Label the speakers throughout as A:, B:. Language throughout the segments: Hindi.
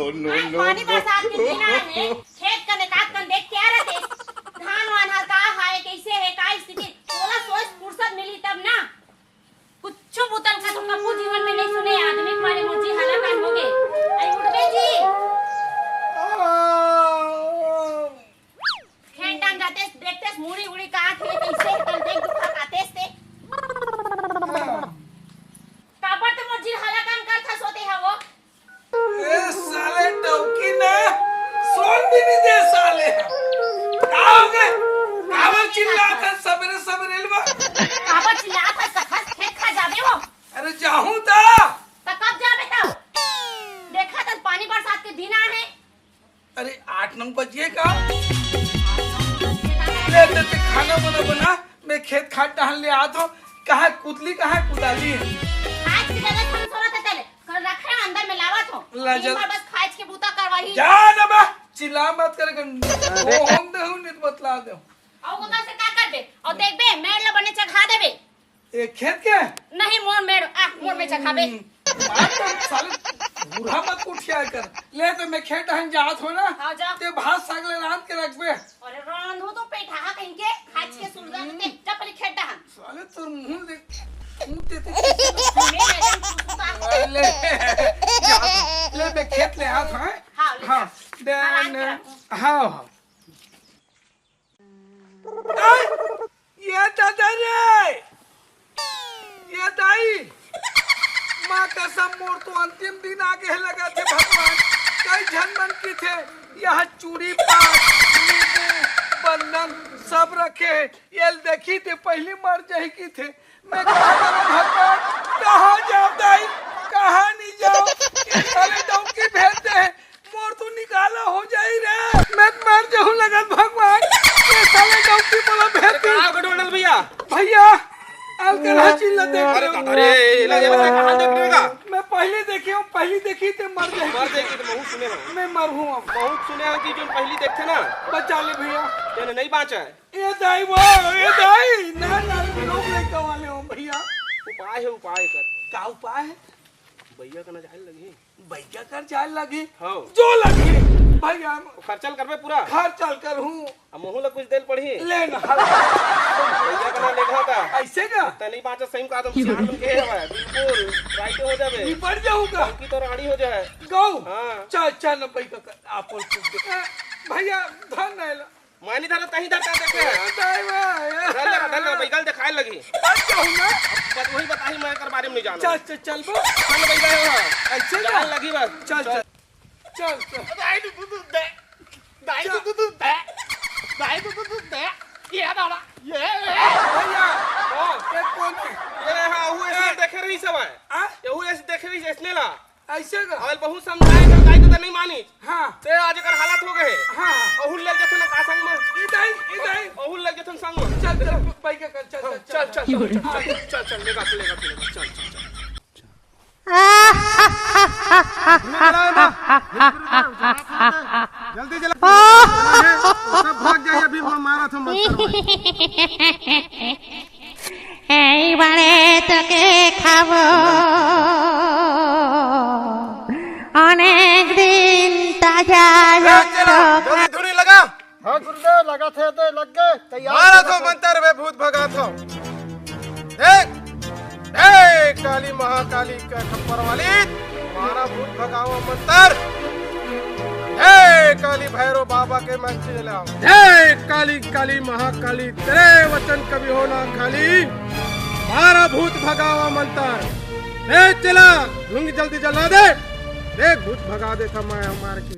A: पानी बरसात के दिन आए हैं, खेत कने काट कर देख के आ रहे थे। धान वान हर का है, कैसे है, का स्थिति, थोड़ा सोच फुर्सत मिली तब ना। कुछ बुतल का तो कबू जीवन में नहीं सुने। आदमी मारे मुझे हलाकान हो गए। आई उठबे जी खेत टांग जाते देखते मुड़ी उड़ी का थे, कैसे है, कल देख दुखा काते से कापर तो मुझे हलाकान करता सोते है वो।
B: ए साले डौकी ना सोन भी नहीं दे साले। आओगे कावर चिल्लाता सबरे सबरे लवा।
A: कापर चिल्लाता सखस खेत खा जाबे वो।
B: अरे जाहूं ता
A: कब जाबे तो देखा तो पानी बरसात के दिन आ है।
B: अरे 8-9 बजे का ले देते खाना बना मैं खेत खाट डाल ले आता हूं। कहां कुतली कहां कुदाली है।
A: आज की जगह हम सोरा तले कर रखे अंदर में लावत हो। दिन भर बस खाज के बूता करवाही।
B: जा ना बा चिल्ला मत कर ओ हम देहु नित बतला दे।
A: औ को से का करबे और देखबे मेड़ ल बने चखा देबे।
B: ए खेत के
A: नहीं मोर मेड़ मोर में चखाबे।
B: बात तो साले बूढ़ा मत उठिया कर ले तो मैं खेत हन जात हो ना।
A: हां जा
B: ते भात सागले रात के रखबे।
A: अरे रांधो तो पेठा कहीं के खाज के सुरगा ते चपली खेत हन
B: साले तो मुंह देख मुंह देते ले मैं खेत ले हाथ हां हां देन हां ये दादा रे ये दाई माँ कसम मोर तो अंतिम दिन आगे लगा थे भगवान। कई झनमन की थे यह चूड़ी पास बंधन सब रखे ये देखी थे पहली मर जाए की थे। मैं कहा भगवान कहाँ जाओ दाई कहाँ नहीं जाओ साले डौकी भेजते हैं मोर तो निकाला हो जाए रे। मैं मर जाऊँ लगा भगवान ये साले डौकी बोला भेजते
C: भैया
B: भैया अलकला चिल्ला देख
C: अरे अरे कहां देख रहेगा।
B: मैं पहले देखी हूँ पहली देखी थे मर जाए
C: मर देगी तो बहुत सुने
B: मैं मर हूँ अब
C: बहुत सुने हैं कि जो पहली देखते ना
B: बचा ले भैया
C: तेने नहीं बांचा है।
B: ये दाई वो ये दाई ना लोग नहीं कवाले हो भैया।
C: उपाय है उपाय कर
B: क्या उपाय है
C: भैया का ना जाए लगी
B: भैया कर जाल लगी
C: हाँ
B: जो लगी भैया
C: खर्चल करबे पूरा
B: खर्चल कर हूँ
C: अब मोहू ला कुछ देर पड़ी
B: लेना
C: भैया का ना लेखा था
B: ऐसे का
C: तनी बांचा सही का तुम सियार बन के है बिल्कुल राइट हो जावे
B: निपट जाऊंगा
C: की तो रानी हो जाए
B: गौ
C: हां
B: चल चल न भाई का आपन भैया धन नहीं ला
C: मानी धर तही धरता देखे
B: दाई
C: धर बैगल दिखाए लगी
B: जाऊंगा
C: बस वही बताई मैं कर बारे में नहीं जाना
B: चल चल चल बो
C: चल बैगल
B: ऐसे
C: जान लगी बस
B: चल चल चल चल
C: दाई दे ये दादा ये
B: भैया ओ के कौन
C: ये हां हुए से देखे रही सब है
B: आ
C: ये हुए से देखे रही इसने ला
B: ऐसे का
C: और बहुत समझाए कर गाय तो नहीं मानी
B: हां
C: ते आज कर हालत हो गए
B: हां
C: ओहुल लग जथन का संग में
B: इधर
C: ओहुल लग जथन संग में
B: चल चल भाई का चल चल
C: चल लेगा चल जल्दी चला सब भाग जाए अभी मारा था मत
D: এই বারে তোকে খাবো অনেক দিন তাজা
C: धुरी लगा
E: हाँ गुरुदेव लगा थे तो लग गए तैयार
C: मारा तो मंत्र वे भूत भगा था देख देख काली महाकाली का खप्पर वाली मारा भूत भगाओ मंत्र हे काली भैरव बाबा के मंच ले आओ हे काली काली महाकाली तेरे वचन कभी हो ना खाली मारा भूत भगाओ मंत्र हे चला लुंगी जल्दी जला दे देख भूत भगा दे था मैं मार के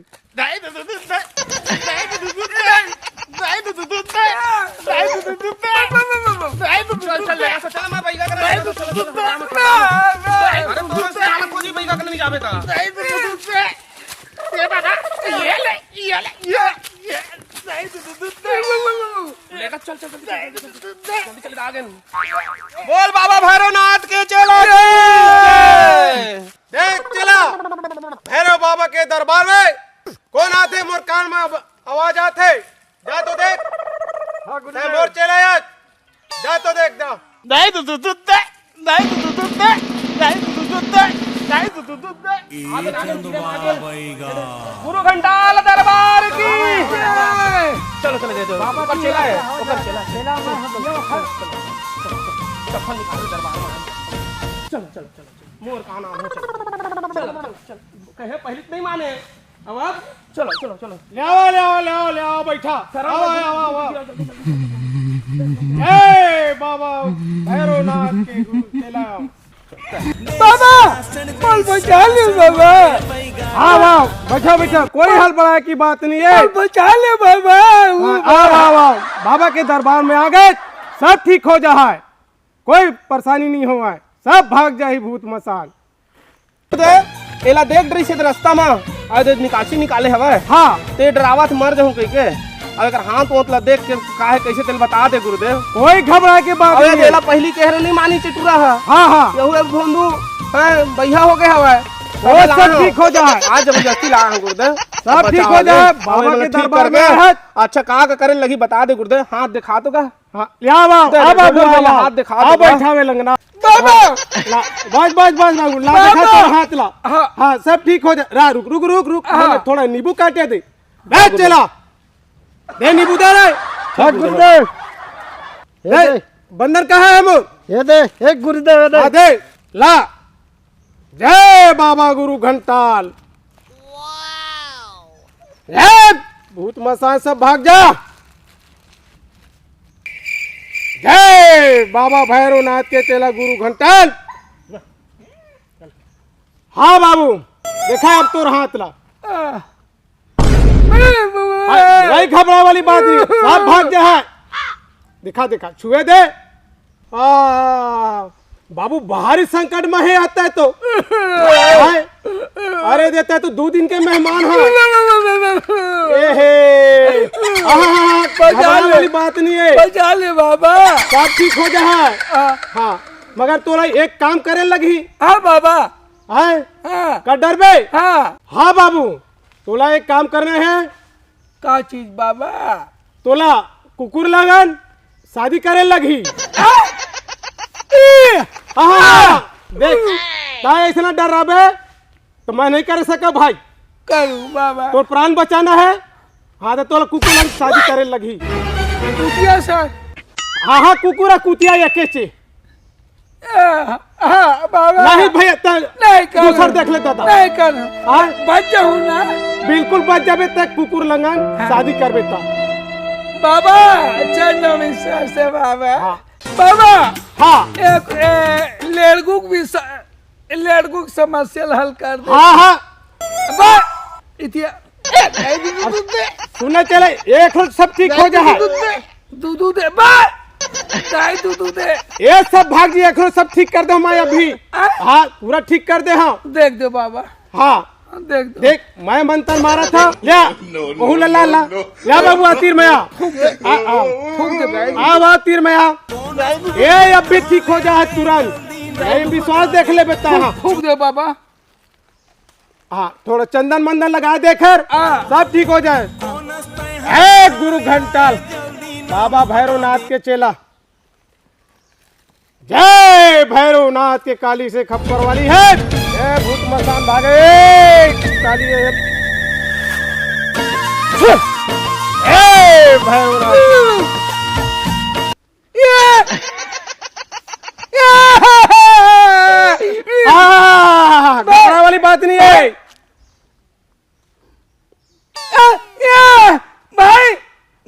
C: बोल बाबा भैरवनाथ के चला देख चला भैरव बाबा के दरबार में कौन आते मोर कान में आवाज आते जा तो देख मोर चला जा तो देख जा जाए दूध दूध दे गुरु घंटाल दरबार की चलो चलो दे दो ऊपर चला है ऊपर चला चप्पल निकालो दरबार में चलो चलो चलो मोर का नाम है चलो चलो चलो कहे पहले नहीं माने अब चलो चलो चलो ले आओ बैठा आओ ए बाबा भैरवनाथ के गुरु चला
B: बाबा बोल बचा ले बाबा।
C: हाँ वाह बैठा कोई हाल बड़ा की बात नहीं है
B: बचा ले बाबा।
C: बाबा के दरबार में आ गए सब ठीक हो जाए कोई परेशानी नहीं हुआ है सब भाग जाए भूत मसान एला देख डरी से रास्ता में आज निकासी निकाले हवा हाँ ते डरावा से मर जाऊं कह के अगर हाथ मतलब देख के काहे कैसे तेल बता दे गुरुदेव कोई घबरा के बात नहीं एला पहली कह रहे नहीं मानी चिटुरा है हाँ यहू भोंदू भैया हो गए हवा सब ठीक हो जाए आज जबरदस्ती ला गुरुदेव सब ठीक हो जाए बाबा के दरबार में अच्छा का करे लगी बता दे गुरुदेव हाथ दिखा तो का हाथ दिखा बैठा हुए लंगना बाबा बस ला दिखा हाथ ला हाँ सब ठीक हो जाए रुक थोड़ा नींबू काटे दे बैठ चला दे नींबू दे रहे
E: गुरुदेव
C: बंदर कहाँ है मोर
E: ये दे एक गुरुदेव
C: दे ला जय बाबा गुरु घंटाल भूत मसान सब भाग जा जय बाबा भैरवनाथ के चेला गुरु घंटाल हाँ बाबू देखा अब तो हाथ ला नहीं घबरा वाली बात नहीं सब भाग जा दिखा छुए दे बाबू बाहरी संकट में है आता है तो अरे देता है तो 2 दिन के मेहमान हो वाली बात नहीं है
B: बचा ले बाबा
C: सब ठीक हो जाए हाँ मगर तोरा एक काम करे लगी
B: हाँ बाबा
C: हाँ कर डर बे हाँ बाबू तोला एक काम करना है
B: का चीज बाबा
C: तोला कुकुर लगन शादी करे लगी देख ऐसा डर रहा तो मैं नहीं कर सका भाई
B: करूं बाबा
C: तो प्राण बचाना है हाँ तो तोला कुकुर लगन शादी करे लगी
B: कुतिया सर
C: हाँ कुकुरा कुतिया एक
B: बाबा
C: नहीं भैया
B: नहीं कर
C: दूसर देख लेता था
B: नहीं कर बच जाऊं ना
C: बिल्कुल बच जाबे तक कुकुर लगन शादी कर बेता
B: बाबा चलो विश्वास से बाबा बाबा
C: हाँ
B: एक लेड़गुक समस्या हल कर दे
C: हाँ
B: इतिया
C: सुनने चले एक रोज सब ठीक हो जाए
B: दूध दे दूध दे
C: ये सब भाग जी एक रोज सब ठीक कर दे मैं अभी हाँ पूरा ठीक कर दे हाँ
B: देख दो बाबा
C: हाँ देख मैं मंत्र मारा था ले ला बाबू तीर में आ तीर में आ ये अब भी ठीक हो जाए तुरंत विश्वास देख ले बेटा हाँ
B: फूक दे बाबा
C: हाँ थोड़ा चंदन मंदन लगा देकर सब ठीक हो जाए गुरु घंटाल बाबा भैरवनाथ के चेला जय भैरवनाथ के काली से खप्पर वाली है जय भूत मसान भागे काली है भैरवनाथ घबरा वाली बात नहीं है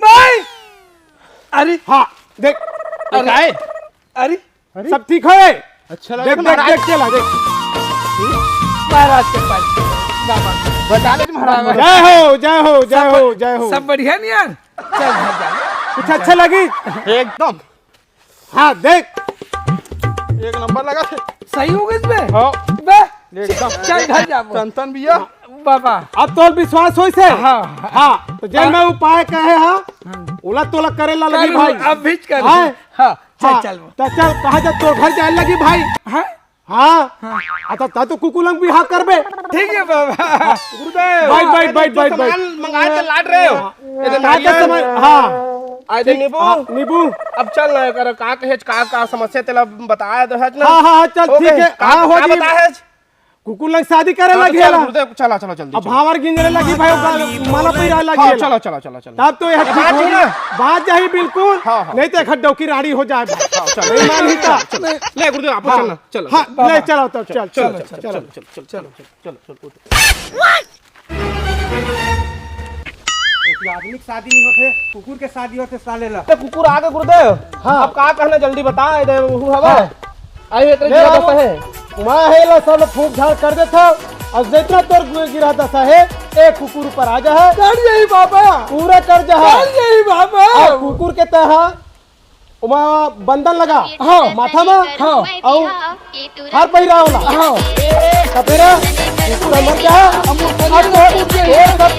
B: भाई अरे
C: हाँ देख
B: अरे
C: सब ठीक है अच्छा देख चला देख
B: महाराज के पास बाबा बता दे महाराज
C: जय हो
B: सब बढ़िया नहीं यार चल
C: कुछ अच्छा लगी
E: एकदम
C: हाँ देख
E: एक नंबर लगा थे
B: सही हो गई इसमें
E: एकदम
B: चल घर जा
E: संतन भैया
B: बाबा
C: अब तो विश्वास हो से
B: हाँ
C: तो जब मैं उपाय कहे हाँ उला तोला करे ला लगी भाई
B: अब भीच कर चल
C: कहा जा तो घर जाए लगी भाई हाँ अच्छा तो कुकुलंग भी हाँ करबे
B: ठीक है बाबा
C: गुरुदेव बैठ
E: मंगाए तो लाड रहे हो
C: हाँ
E: नींबू अब चल ना कर का समस्या तेला बताया तो है ना
C: हाँ चल ठीक है हाँ हो
E: बताया कुकुर लग शादी करे
C: हाँ,
E: लगी
C: चल,
E: है
C: गुरुदेव, चला चला जल्दी
E: अब
C: चलो।
E: भावर गिंजरे लगी भाई माला पहिरा लगी
C: हाँ,
E: है।
C: चलो चलो चलो चलो।
E: तब तो यह ठीक
C: बात
E: हो
C: ठीक
E: गया।
C: है।
E: बात जाही बिल्कुल
C: हाँ, हाँ।
E: नहीं तो एक डौकी राड़ी हो जाए
C: चलो।
E: नहीं मान ही था।
C: ले गुरुदेव आप चलना, चलो
E: हाँ ले चलो तब चल चल
C: चलो
E: चल
C: चलो चलो चलो चलो।
E: आदमी की शादी नहीं होते कुकुर के शादी होते साले ला
C: कुकुर आ गए गुरुदेव।
E: हाँ।
C: अब का कहना जल्दी बता इधर हूँ हवा आई एक
E: ले आओ। मैं है ला सब फूक झाड़ कर देता और जितना तोर गिरा दसा है एक कुकुर ऊपर आ जा है कर यही बाबा पूरा कर जा है कर यही बाबा और कुकुर के तह वहाँ बंधन लगा हाँ माथा में हाँ और हार पहिरा होला हाँ कपेरा कुकुर मर जा अब तो ये सब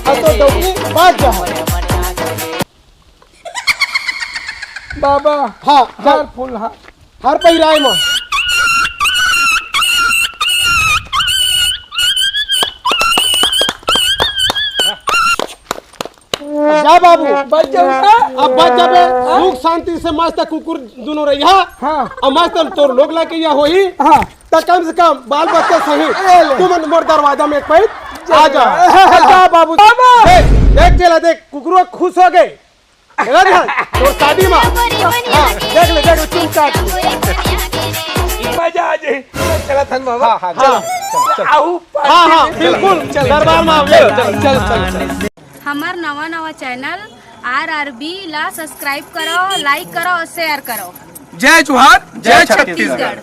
E: अब तो डौकी बाज जा बाबा हाँ हार फूल हाँ हार पहिरा है मां जा बाबू बच जाऊंगा अब बच जाबे सुख शांति से मस्त कुकुर दोनों रही हाँ और मस्त तोर लोग लाके या होई हाँ तो कम से कम बाल बच्चे सही तुम मोर दरवाजा में एक पैर आ जा जा बाबू देख चला देख कुकुर खुश हो गए तो शादी में हाँ देख ले चुपचाप
B: मजा आ जाए चला थन बाबा
C: हाँ चलो
B: आओ
E: हाँ हाँ बिल्कुल दरबार में आओ
C: चल।
F: हमार नवा नवा चैनल RRB ला सब्सक्राइब करो, लाइक करो और शेयर करो।
B: जय जोहार जय
F: छत्तीसगढ़।